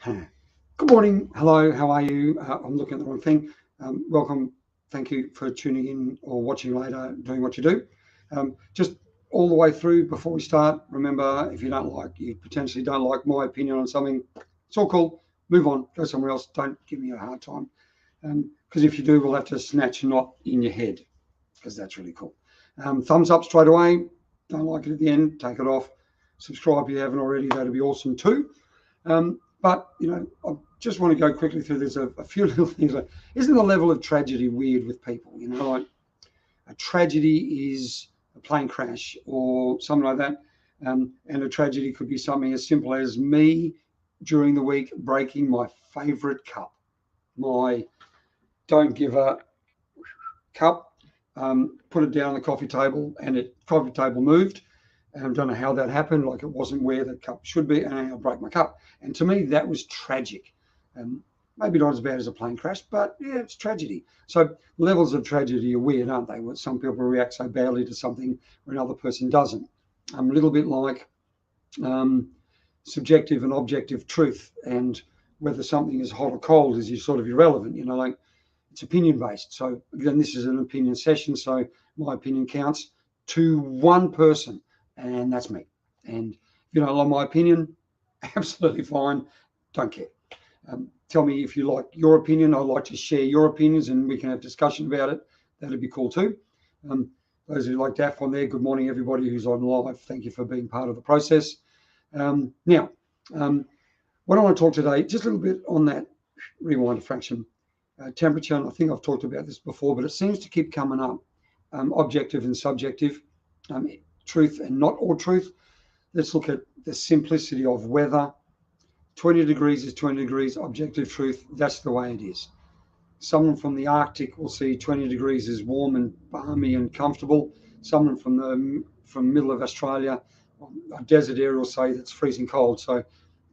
Good morning. Hello. How are you? I'm looking at the wrong thing. Welcome. Thank you for tuning in or watching later, doing what you do. Just all the way through before we start, remember, if you potentially don't like my opinion on something, it's all cool. Move on. Go somewhere else. Don't give me a hard time. Because if you do, we'll have to snatch a knot in your head because that's really cool. Thumbs up straight away. Don't like it at the end. Take it off. Subscribe if you haven't already. That'd be awesome too. But I just want to go quickly through. There's a few little things. Like, isn't the level of tragedy weird with people? Like a tragedy is a plane crash or something like that, and a tragedy could be something as simple as me during the week breaking my favourite cup, my don't give a cup. Put it down on the coffee table, and the coffee table moved. And I don't know how that happened. Like it wasn't where the cup should be, and I broke my cup. And to me, that was tragic. Maybe not as bad as a plane crash, but yeah, it's tragedy. So levels of tragedy are weird, aren't they? Where some people react so badly to something where another person doesn't. A little bit like subjective and objective truth, and whether something is hot or cold is sort of irrelevant. Like it's opinion based. So again, this is an opinion session, so my opinion counts to one person, and that's me. And if you don't like my opinion, absolutely fine. Don't care. Tell me if you like your opinion. I'd like to share your opinions, and we can have discussion about it. That'd be cool too. Those who like DAF on there, good morning, everybody who's on live. Thank you for being part of the process. Now, what I want to talk today, just a little bit on that rewind a fraction. Temperature, and I think I've talked about this before, but it seems to keep coming up. Objective and subjective, truth and not all truth. Let's look at the simplicity of weather. 20 degrees is 20 degrees, objective truth, that's the way it is. Someone from the Arctic will see 20 degrees is warm and balmy and comfortable. Someone from the middle of Australia, a desert area, will say that's freezing cold. So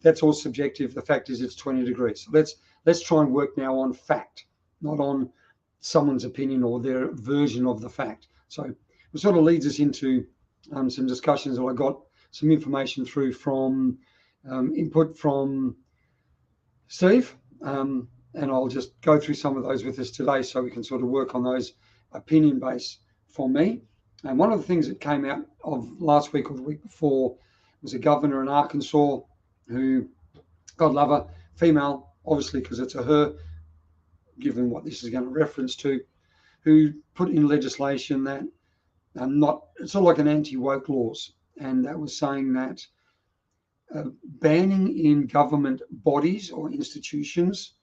that's all subjective. The fact is it's 20 degrees. So let's try and work now on fact, not on someone's opinion or their version of the fact. So it sort of leads us into some discussions that I got some information through from input from Steve, and I'll just go through some of those with us today so we can sort of work on those opinion base for me. And one of the things that came out of last week or the week before was a governor in Arkansas who, God love her, female, obviously because it's a her, given what this is going to reference to, who put in legislation that it's sort of like an anti-woke laws, and that was saying that banning in government bodies or institutions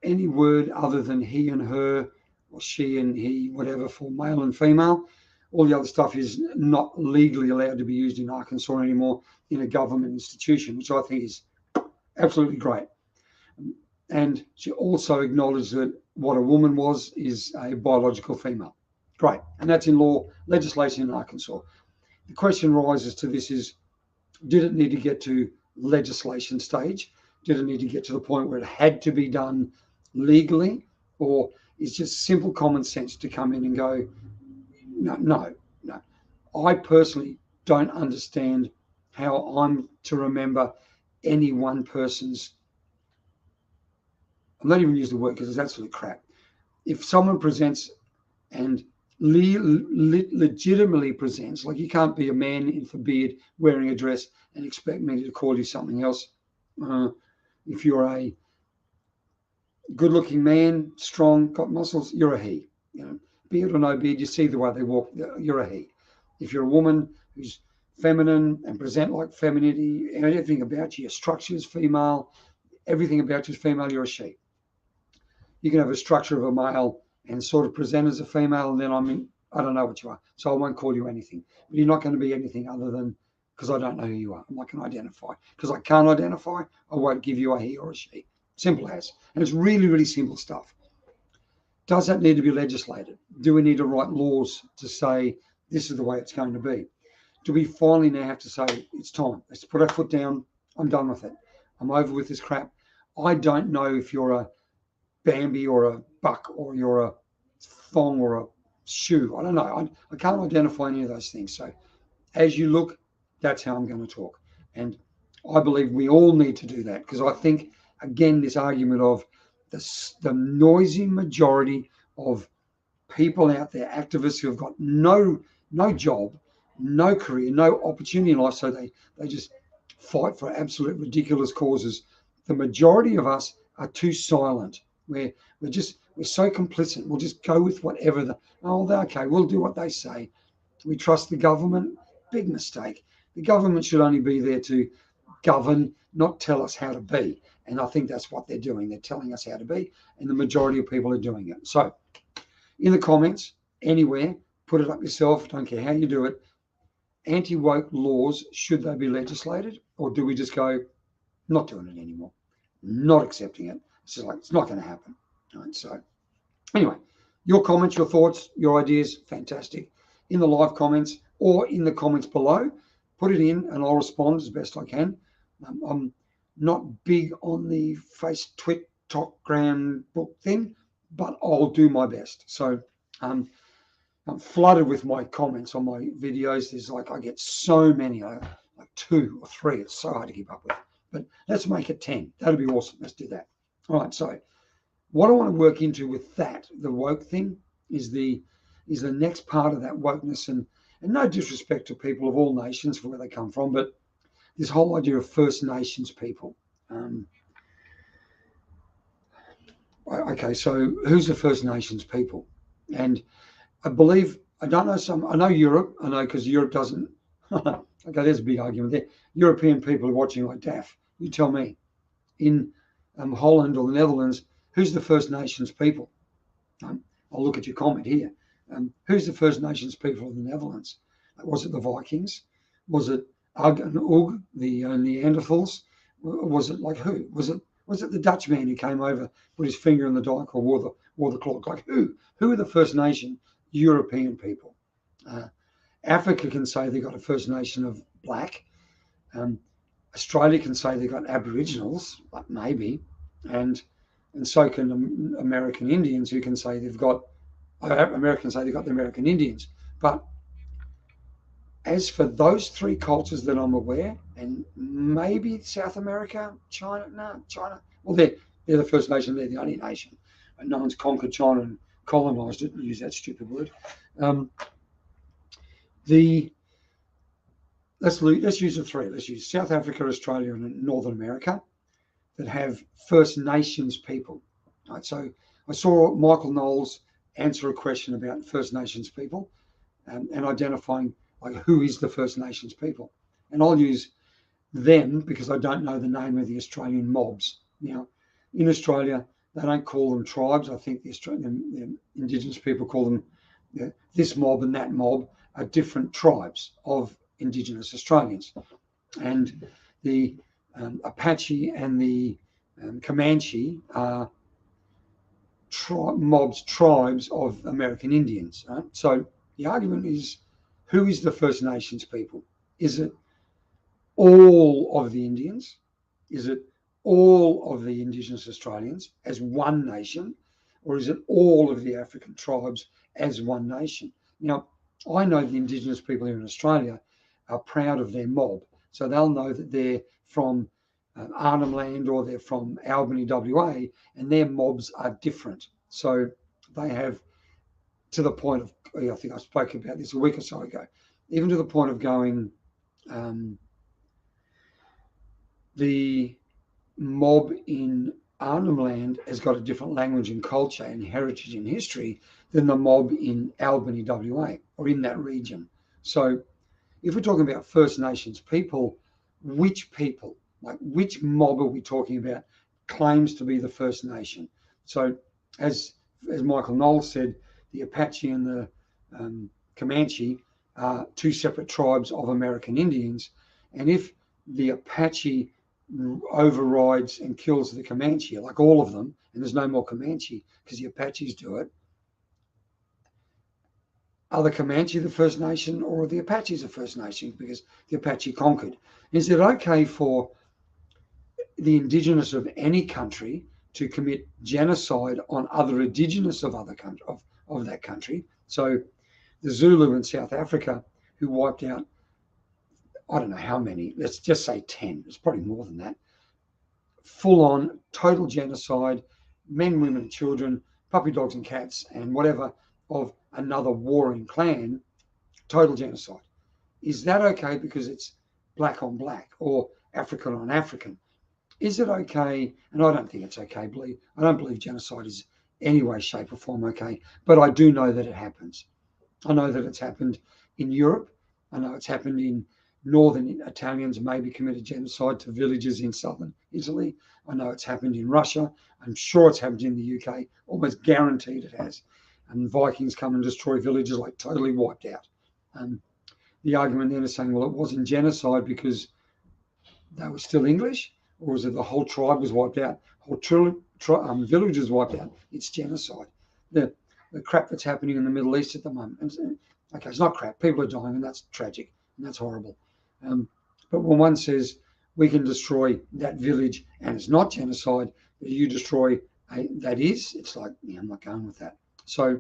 any word other than he and her or she and he, whatever, for male and female. All the other stuff is not legally allowed to be used in Arkansas anymore in a government institution, which I think is absolutely great. And she also acknowledged that what a woman is a biological female. Great. And that's in law legislation in Arkansas. The question rises to this is, did it need to get to legislation stage? Did it need to get to the point where it had to be done legally? Or is just simple common sense to come in and go, no. I personally don't understand how I'm to remember any one person's, I'm not even using the word because it's absolute crap. If someone presents and legitimately presents, like you can't be a man in the beard wearing a dress and expect me to call you something else. If you're a good-looking man, strong, got muscles, you're a he. Beard or no beard, you see the way they walk, you're a he. If you're a woman who's feminine and present like femininity, everything about you, your structure is female, everything about you is female, you're a she. You can have a structure of a male and sort of present as a female, and then I don't know what you are, so I won't call you anything. But you're not going to be anything other than, because I don't know who you are. I'm not going to identify. Because I can't identify, I won't give you a he or a she. Simple as. And it's really, really simple stuff. Does that need to be legislated? Do we need to write laws to say this is the way it's going to be? Do we finally now have to say it's time? Let's put our foot down. I'm done with it. I'm over with this crap. I don't know if you're a Bambi or a buck or you're a thong or a shoe. I don't know. I can't identify any of those things. So as you look, that's how I'm going to talk. And I believe we all need to do that, because I think, again, this argument of the noisy majority of people out there, activists who have got no job, no career, no opportunity in life, so they just fight for absolute ridiculous causes. The majority of us are too silent. We're so complicit. We'll just go with whatever okay, we'll do what they say. We trust the government. Big mistake. The government should only be there to govern, not tell us how to be. And I think that's what they're doing. They're telling us how to be, and the majority of people are doing it. So in the comments, anywhere, put it up yourself, don't care how you do it. Anti-woke laws, should they be legislated, or do we just go, not doing it anymore, not accepting it? It's just like, it's not going to happen. All right, so anyway, your comments, your thoughts, your ideas, fantastic. In the live comments or in the comments below, put it in and I'll respond as best I can. I'm not big on the face, twit, talk, gram, book thing, but I'll do my best. So I'm flooded with my comments on my videos. There's I get so many, like 2 or 3. It's so hard to keep up with. But let's make it 10. That'd be awesome. Let's do that. All right. So what I want to work into with that, the woke thing, is the next part of that wokeness, and no disrespect to people of all nations for where they come from, but this whole idea of First Nations people. Okay, so who's the First Nations people? And I know Europe, I know, because Europe doesn't, okay, there's a big argument there. European people are watching like daft. You tell me. In Holland or the Netherlands, who's the First Nations people? I'll look at your comment here. Who's the First Nations people of the Netherlands? Was it the Vikings? Was it Ug and Ug, the Neanderthals? Was it like who? Was it the Dutch man who came over, put his finger in the dike, or wore the cloak? Like who? Who are the First Nation European people? Africa can say they got a First Nation of black. Australia can say they got Aboriginals, like maybe, and so can American Indians, who can say they've got Americans say they've got the American Indians. But as for those 3 cultures that I'm aware, and maybe South America, China. Well, they're the First Nation. They're the only nation. And no one's conquered China and colonized it. Use that stupid word. Let's use the 3. Let's use South Africa, Australia, and Northern America that have First Nations people. Right. So I saw Michael Knowles answer a question about First Nations people and identifying like who is the First Nations people. And I'll use them because I don't know the name of the Australian mobs. Now, in Australia, they don't call them tribes. I think the Indigenous people call them this mob and that mob are different tribes of Indigenous Australians. And the Apache and the Comanche are tribes of American Indians. Right? So the argument is, who is the First Nations people? Is it all of the Indians? Is it all of the Indigenous Australians as one nation? Or is it all of the African tribes as one nation? Now, I know the Indigenous people here in Australia are proud of their mob. So they'll know that they're from Arnhem Land or they're from Albany, WA, and their mobs are different. So they have, to the point of, I think I spoke about this a week or so ago, even to the point of going, the mob in Arnhem Land has got a different language and culture and heritage and history than the mob in Albany, WA, or in that region. So if we're talking about First Nations people, which mob are we talking about claims to be the First Nation? So as Michael Knowles said, the Apache and the Comanche are 2 separate tribes of American Indians. And if the Apache overrides and kills the Comanche, like all of them, and there's no more Comanche because the Apaches do it, are the Comanche the First Nation, or are the Apaches the First Nation because the Apache conquered? Is it okay for the Indigenous of any country to commit genocide on other Indigenous of that country? So the Zulu in South Africa, who wiped out I don't know how many, let's just say 10, it's probably more than that, full-on total genocide, men, women, children, puppy dogs and cats and whatever, of another warring clan, total genocide. Is that okay because it's black on black or African on African? Is it okay? And I don't think it's okay. I don't believe genocide is any way, shape or form okay, but I do know that it happens. I know that it's happened in Europe. I know it's happened in northern Italians maybe committed genocide to villages in southern Italy. I know it's happened in Russia. I'm sure it's happened in the UK, almost guaranteed it has. And Vikings come and destroy villages, like totally wiped out. The argument then is saying, well, it wasn't genocide because they were still English, or was it the whole tribe was wiped out, whole villages wiped out? It's genocide. The crap that's happening in the Middle East at the moment. Okay, it's not crap. People are dying, and that's tragic, and that's horrible. But when one says we can destroy that village and it's not genocide, but you destroy that is, it's like, yeah, I'm not going with that. So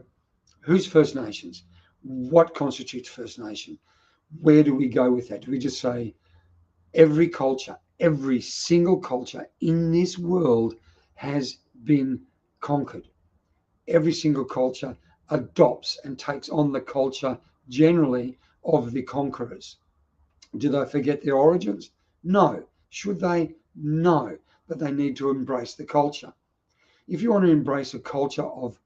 who's First Nations? What constitutes First Nation? Where do we go with that? Do we just say every culture, every single culture in this world has been conquered? Every single culture adopts and takes on the culture generally of the conquerors. Do they forget their origins? No. Should they? No. But they need to embrace the culture. If you want to embrace a culture of,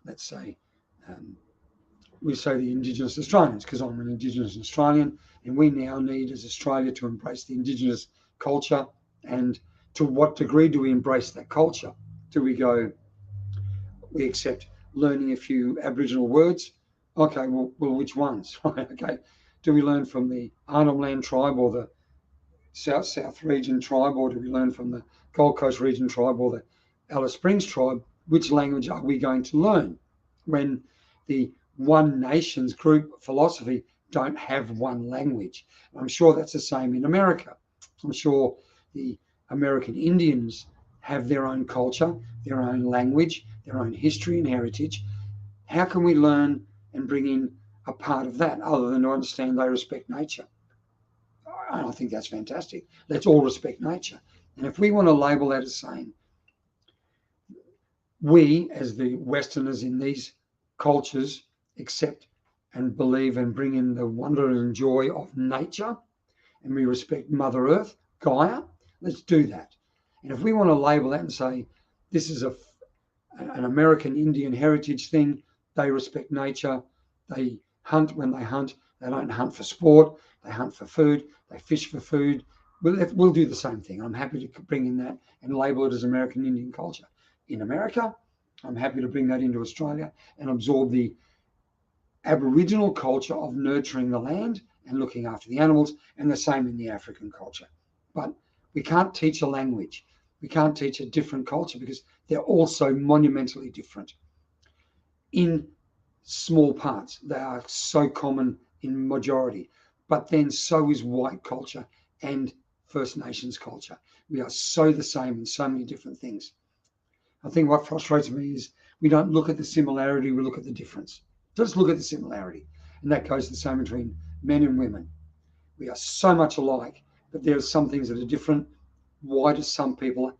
let's say, we say the Indigenous Australians, because I'm an Indigenous Australian, and we now need as Australia to embrace the Indigenous culture. And to what degree do we embrace that culture? Do we go, we accept learning a few Aboriginal words? Okay, well which ones? Okay, do we learn from the Arnhem Land tribe or the South region tribe, or do we learn from the Gold Coast region tribe or the Alice Springs tribe? Which language are we going to learn when the One Nations group philosophy don't have one language? I'm sure that's the same in America. I'm sure the American Indians have their own culture, their own language, their own history and heritage. How can we learn and bring in a part of that other than to understand they respect nature? I think that's fantastic. Let's all respect nature. And if we want to label that as saying, we as the Westerners in these cultures accept and believe and bring in the wonder and joy of nature, and we respect Mother Earth, Gaia, let's do that. And if we want to label that and say, this is an American Indian heritage thing, they respect nature, they hunt when they hunt, they don't hunt for sport, they hunt for food, they fish for food. We'll do the same thing. I'm happy to bring in that and label it as American Indian culture. In America, I'm happy to bring that into Australia and absorb the Aboriginal culture of nurturing the land and looking after the animals, and the same in the African culture. But we can't teach a language. We can't teach a different culture because they're all so monumentally different. In small parts, they are so common in majority, but then so is white culture and First Nations culture. We are so the same in so many different things. I think what frustrates me is we don't look at the similarity, we look at the difference. Just look at the similarity. And that goes the same between men and women. We are so much alike, but there are some things that are different. Why do some people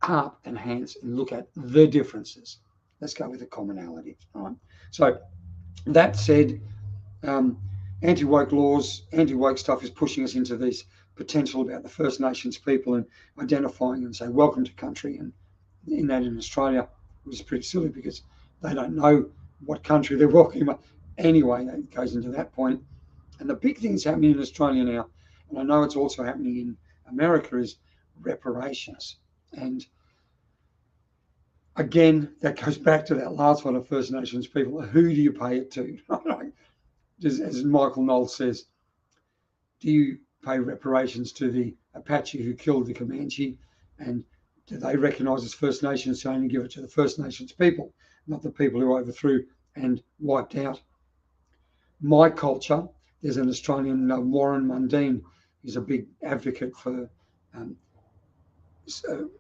harp and enhance and look at the differences? Let's go with the commonality. All right. So that said, anti-woke laws, anti-woke stuff is pushing us into this potential about the First Nations people and identifying and say, welcome to country. And in that in Australia, which is pretty silly because they don't know what country they're welcoming. But anyway, that goes into that point. And the big thing that's happening in Australia now, and I know it's also happening in America, is reparations. And again, that goes back to that last one of First Nations people. Who do you pay it to? As Michael Knowles says, do you pay reparations to the Apache who killed the Comanche? And do they recognise as First Nations, so only give it to the First Nations people, not the people who overthrew and wiped out my culture? There's an Australian, Warren Mundine, he's a big advocate for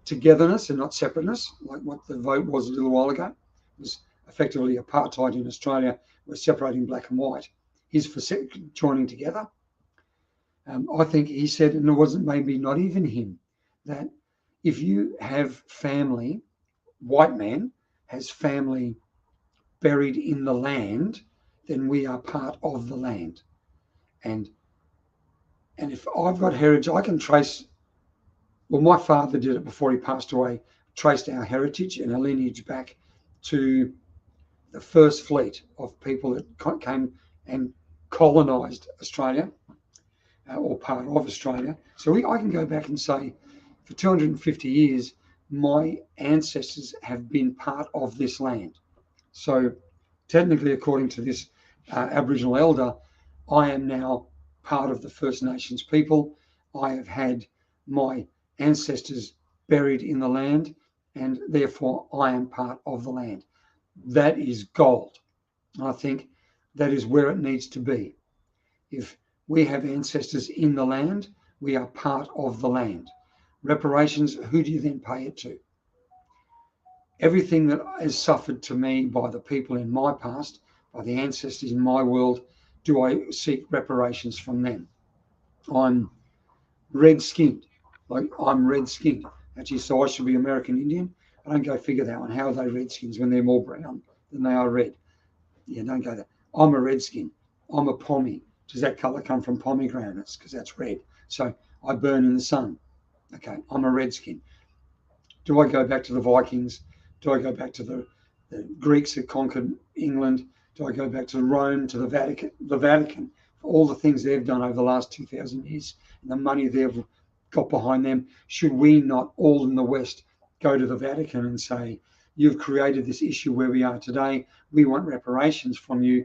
togetherness and not separateness, like what the vote was a little while ago. It was effectively apartheid in Australia. We're separating black and white. He's for joining together. I think he said, and it wasn't maybe not even him, that if you have family, white man has family buried in the land, then we are part of the land. And if I've got heritage, I can trace. Well, my father did it before he passed away. Traced our heritage and our lineage back to the first fleet of people that came and colonised Australia, or part of Australia. So I can go back and say, for 250 years, my ancestors have been part of this land. So technically, according to this Aboriginal elder, I am now part of the First Nations people. I have had my ancestors buried in the land, and therefore I am part of the land. That is gold. I think that is where it needs to be. If we have ancestors in the land, we are part of the land. Reparations, who do you then pay it to? Everything that is suffered to me by the people in my past, by the ancestors in my world, do I seek reparations from them? I'm red-skinned. Like, I'm red-skinned. Actually, so I should be American Indian. I don't go figure that one. How are they redskins when they're more brown than they are red? Yeah, don't go there. I'm a redskin. I'm a pommy. Does that colour come from pomegranates? Because that's red. So I burn in the sun. Okay, I'm a redskin. Do I go back to the Vikings? Do I go back to the Greeks that conquered England? Do I go back to Rome, to the Vatican? The Vatican, for all the things they've done over the last 2,000 years and the money they've got behind them. Should we not all in the West go to the Vatican and say, you've created this issue where we are today. We want reparations from you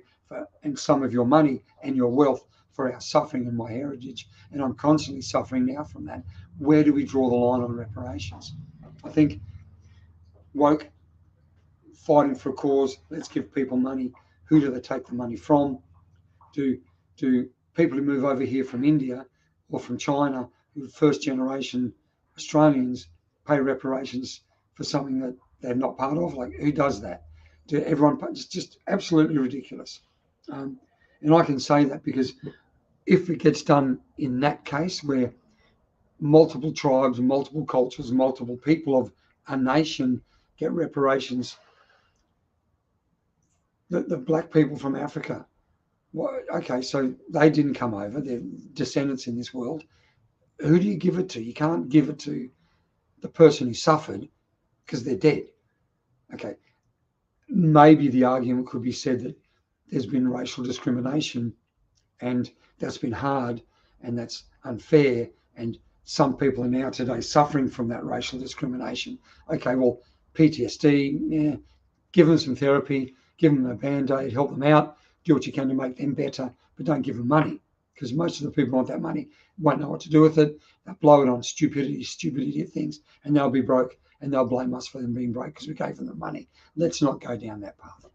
and some of your money and your wealth for our suffering and my heritage. And I'm constantly suffering now from that. Where do we draw the line on reparations? I think woke, fighting for a cause, let's give people money. Who do they take the money from? Do people who move over here from India or from China, who are first generation Australians, pay reparations for something that they're not part of? Like, who does that? Do everyone? It's just absolutely ridiculous. And I can say that because if it gets done in that case, where multiple tribes, multiple cultures, multiple people of a nation get reparations, the black people from Africa, well, okay, so they didn't come over, they're descendants in this world. Who do you give it to? You can't give it to the person who suffered because they're dead. Okay, maybe the argument could be said that there's been racial discrimination and that's been hard and that's unfair, and some people are now today suffering from that racial discrimination. Okay, well, PTSD, yeah, give them some therapy, give them a band-aid, help them out, do what you can to make them better, but don't give them money, because most of the people want that money won't know what to do with it. They'll blow it on stupidity of things, and they'll be broke, and they'll blame us for them being broke because we gave them the money. Let's not go down that path.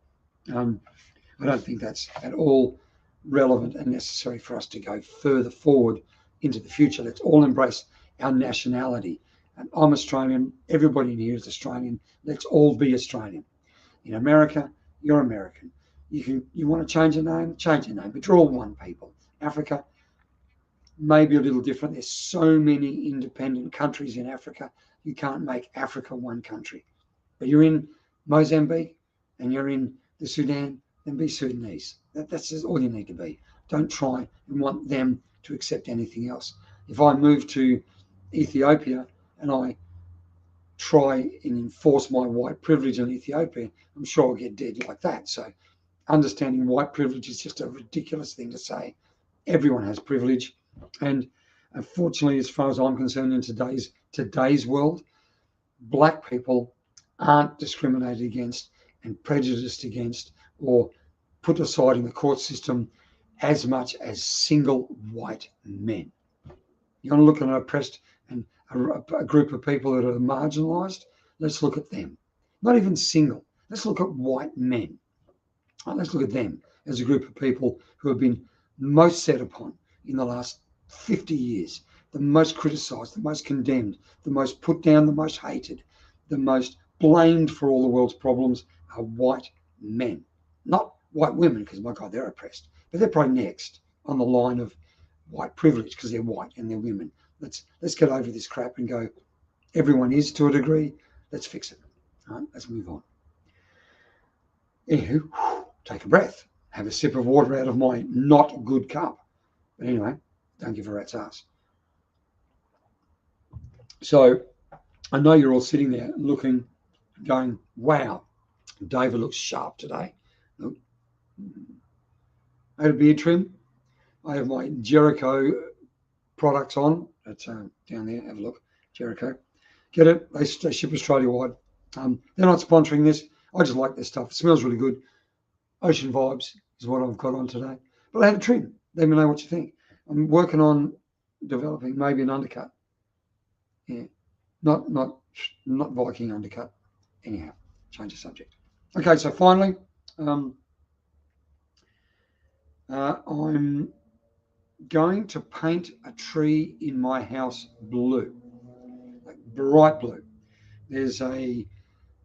I don't think that's at all relevant and necessary for us to go further forward into the future. Let's all embrace our nationality. And I'm Australian. Everybody in here is Australian. Let's all be Australian. In America, you're American. You want to change your name, but you're all one people. Africa, maybe a little different. There's so many independent countries in Africa. You can't make Africa one country. But you're in Mozambique and you're in the Sudan, then be Sudanese. That's just all you need to be. Don't try and want them to accept anything else. If I move to Ethiopia and I try and enforce my white privilege in Ethiopia, I'm sure I'll get dead like that. So understanding white privilege is just a ridiculous thing to say. Everyone has privilege. And unfortunately, as far as I'm concerned, in today's world, black people aren't discriminated against and prejudiced against or put aside in the court system as much as single white men. You want to look at an oppressed and a group of people that are marginalised? Let's look at them. Not even single. Let's look at white men. Let's look at them as a group of people who have been most set upon in the last 50 years, the most criticised, the most condemned, the most put down, the most hated, the most blamed for all the world's problems are white men. Not white women, because my God, they're oppressed. But they're probably next on the line of white privilege because they're white and they're women. Let's get over this crap and go, everyone is to a degree. Let's fix it. All right, let's move on. Anywho, take a breath. Have a sip of water out of my not good cup. But anyway, don't give a rat's ass. So I know you're all sitting there looking, going, wow, David looks sharp today. Look. I had a beard trim. I have my Jericho products on. That's down there. Have a look. Jericho. Get it. They ship Australia-wide. They're not sponsoring this. I just like this stuff. It smells really good. Ocean vibes is what I've got on today. But I had a trim. Let me know what you think. I'm working on developing maybe an undercut. Yeah. Not Viking undercut. Anyhow, change the subject. Okay, so finally, I'm going to paint a tree in my house blue, like bright blue. There's a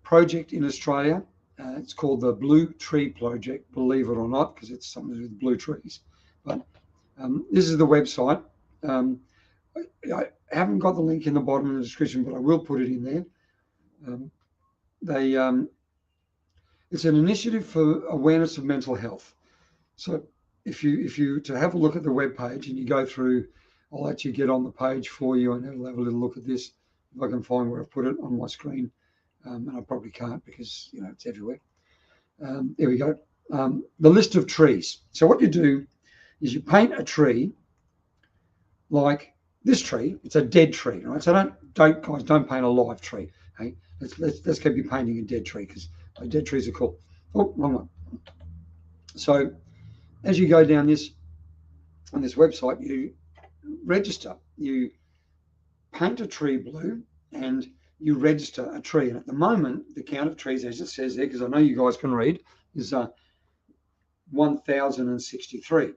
project in Australia. It's called the Blue Tree Project, believe it or not, because it's something to do with blue trees. But this is the website. I haven't got the link in the bottom of the description, but I will put it in there. It's an initiative for awareness of mental health. So if you to have a look at the web page and you go through, I'll let you get on the page for you and it'll have a little look at this. If I can find where I put it on my screen, and I probably can't because it's everywhere. There we go. The list of trees. So what you do is you paint a tree like this tree. It's a dead tree, right? So don't paint a live tree. Hey, let's keep you painting a dead tree because dead trees are cool. Oh, wrong one. So as you go down this on this website, you register. You paint a tree blue and you register a tree. And at the moment, the count of trees, as it says there, because I know you guys can read, is 1,063.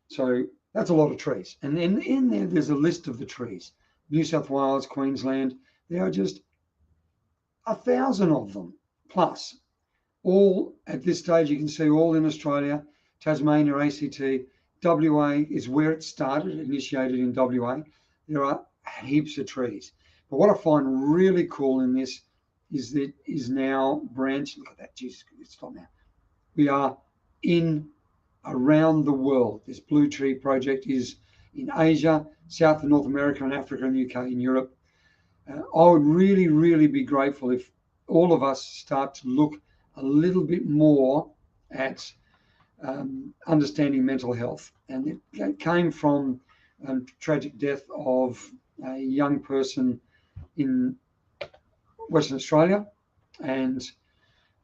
So that's a lot of trees. And then in there's a list of the trees. New South Wales, Queensland, there are just 1,000 of them plus. All at this stage, you can see all in Australia, Tasmania, ACT, WA is where it started, initiated in WA. There are heaps of trees. But what I find really cool in this is that is now branched. Look at that, Jesus, stop now. We are in around the world. This Blue Tree Project is in Asia, South and North America, and Africa, and UK, and Europe. I would really, really be grateful if all of us start to look a little bit more at understanding mental health. And it came from tragic death of a young person in Western Australia, and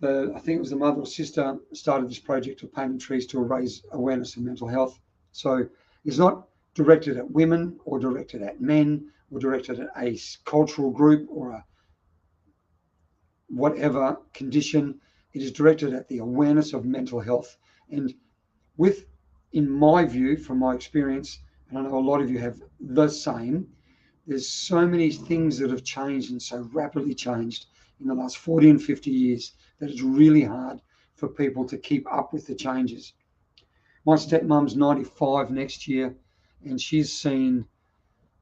I think it was the mother or sister started this project of painting trees to raise awareness of mental health. So it's not directed at women or directed at men or directed at a cultural group or a whatever condition. It is directed at the awareness of mental health. And in my view, from my experience, and I know a lot of you have the same, there's so many things that have changed and so rapidly changed in the last 40 and 50 years that it's really hard for people to keep up with the changes. My stepmom's 95 next year, and she's seen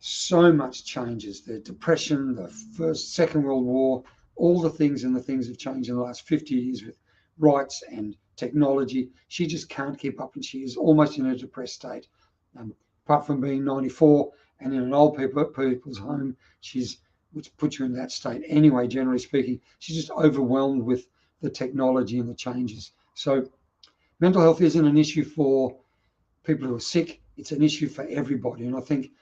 so much changes. The Depression, the First, Second World War, all the things have changed in the last 50 years with rights and technology. She just can't keep up, and she is almost in a depressed state. Apart from being 94 and in an old people's home, which puts you in that state anyway, generally speaking, she's just overwhelmed with the technology and the changes. So mental health isn't an issue for people who are sick. It's an issue for everybody. And I think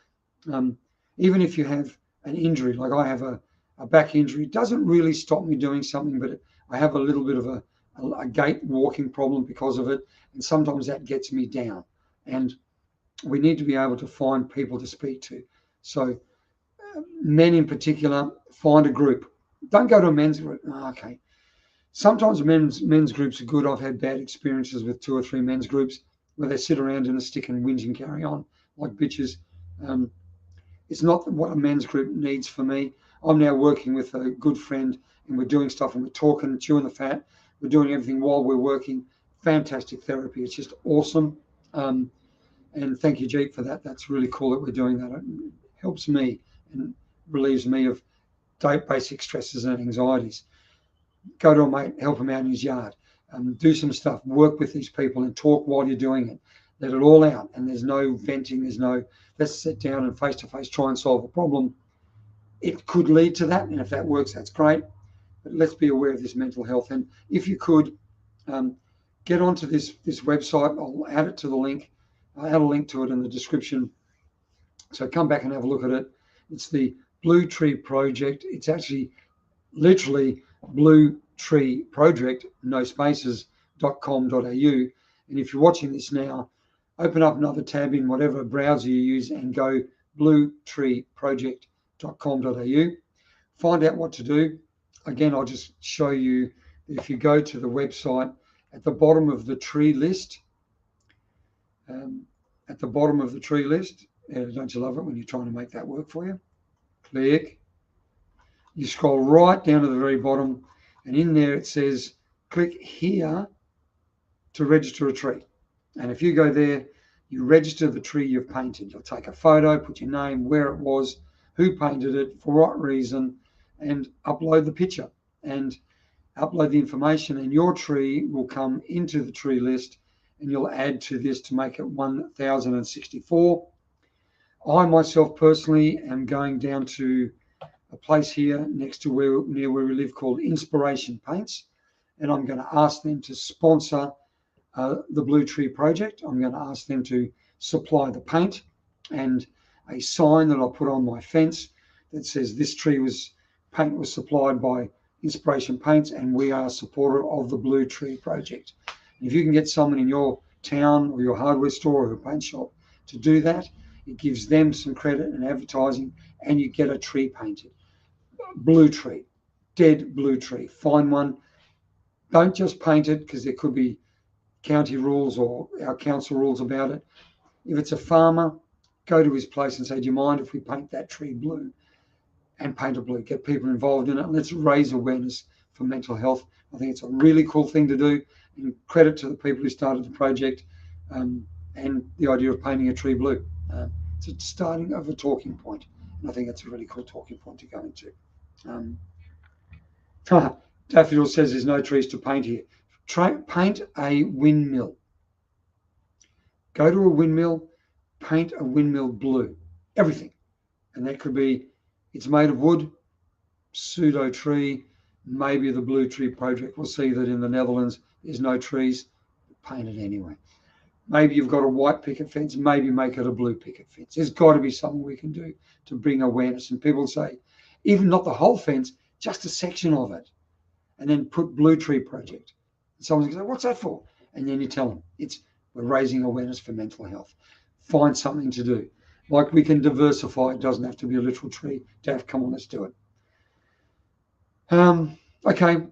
even if you have an injury, like I have a back injury, it doesn't really stop me doing something, but I have a little bit of a gait walking problem because of it. And sometimes that gets me down. And we need to be able to find people to speak to. So men in particular, find a group. Don't go to a men's group. Oh, okay. Sometimes men's groups are good. I've had bad experiences with 2 or 3 men's groups where they sit around in a stick and whinge and carry on like bitches. It's not what a men's group needs for me. I'm now working with a good friend and we're doing stuff and we're talking, chewing the fat. We're doing everything while we're working. Fantastic therapy. It's just awesome. And thank you, Jeep, for that. That's really cool that we're doing that. It helps me and relieves me of basic stresses and anxieties. Go to a mate, help him out in his yard, do some stuff, work with these people and talk while you're doing it. Let it all out. And there's no venting, there's no, let's sit down and face to face try and solve a problem. It could lead to that. And if that works, that's great. But let's be aware of this mental health. And if you could, get onto this website. I'll add it to the link. I'll add a link to it in the description. So come back and have a look at it. It's the Blue Tree Project. It's actually literally Blue Tree Project, no spaces.com.au. And if you're watching this now, open up another tab in whatever browser you use and go bluetreeproject.com.au. Find out what to do. Again, I'll just show you that if you go to the website, at the bottom of the tree list, don't you love it when you're trying to make that work for you? Click. You scroll right down to the very bottom, and in there it says, click here to register a tree. And if you go there, you register the tree you've painted. You'll take a photo, put your name, where it was, who painted it, for what reason, and upload the picture and upload the information, and your tree will come into the tree list, and you'll add to this to make it 1064. I myself personally am going down to a place here next to near where we live called Inspiration Paints, and I'm going to ask them to sponsor the Blue Tree Project. I'm going to ask them to supply the paint and a sign that I'll put on my fence that says this paint was supplied by Inspiration Paints and we are supportive of the Blue Tree Project. And if you can get someone in your town or your hardware store or your paint shop to do that, it gives them some credit and advertising, and you get a tree painted. Blue tree, dead blue tree. Find one. Don't just paint it, because there could be county rules or our council rules about it. If it's a farmer, go to his place and say, do you mind if we paint that tree blue? And paint it blue. Get people involved in it. Let's raise awareness for mental health. I think it's a really cool thing to do. And credit to the people who started the project and the idea of painting a tree blue. It's a starting of a talking point. And I think it's a really cool talking point to go into. Daffodil says there's no trees to paint here. Paint a windmill. Go to a windmill, paint a windmill blue. Everything. And that could be, it's made of wood, pseudo tree, maybe the Blue Tree Project will see that in the Netherlands there's no trees, paint it anyway. Maybe you've got a white picket fence, maybe make it a blue picket fence. There's got to be something we can do to bring awareness. And people say, even not the whole fence, just a section of it. And then put Blue Tree Project. And someone's going to say, what's that for? And then you tell them, we're raising awareness for mental health. Find something to do. Like we can diversify. It doesn't have to be a literal tree. Daff, come on, let's do it. Okay.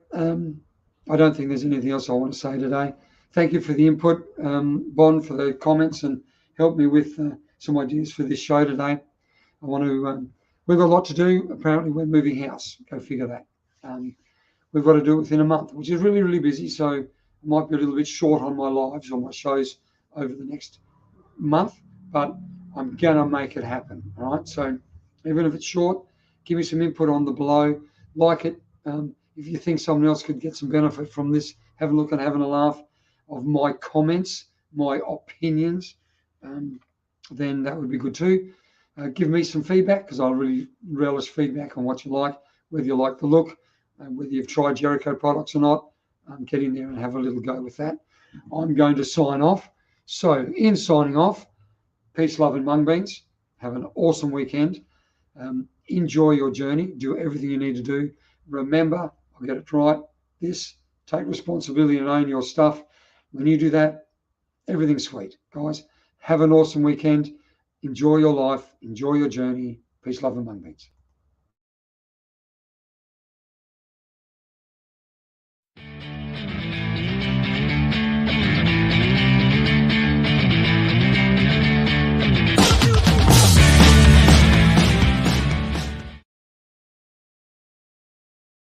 I don't think there's anything else I want to say today. Thank you for the input, Bon, for the comments and help me with some ideas for this show today. I want to, we've got a lot to do. Apparently we're moving house. Go figure that. We've got to do it within a month, which is really, really busy. So I might be a little bit short on my lives or my shows over the next month, but I'm going to make it happen. All right. So even if it's short, give me some input on the below. Like it. If you think someone else could get some benefit from this, have a look and having a laugh of my comments, my opinions, then that would be good too. Give me some feedback, because I really relish feedback on what you like, whether you like the look, whether you've tried Jericho products or not. Get in there and have a little go with that. I'm going to sign off. So in signing off, peace, love and mung beans. Have an awesome weekend. Enjoy your journey. Do everything you need to do. Remember, I'll get it right. Take responsibility and own your stuff. When you do that, everything's sweet. Guys, have an awesome weekend. Enjoy your life. Enjoy your journey. Peace, love and mung beans.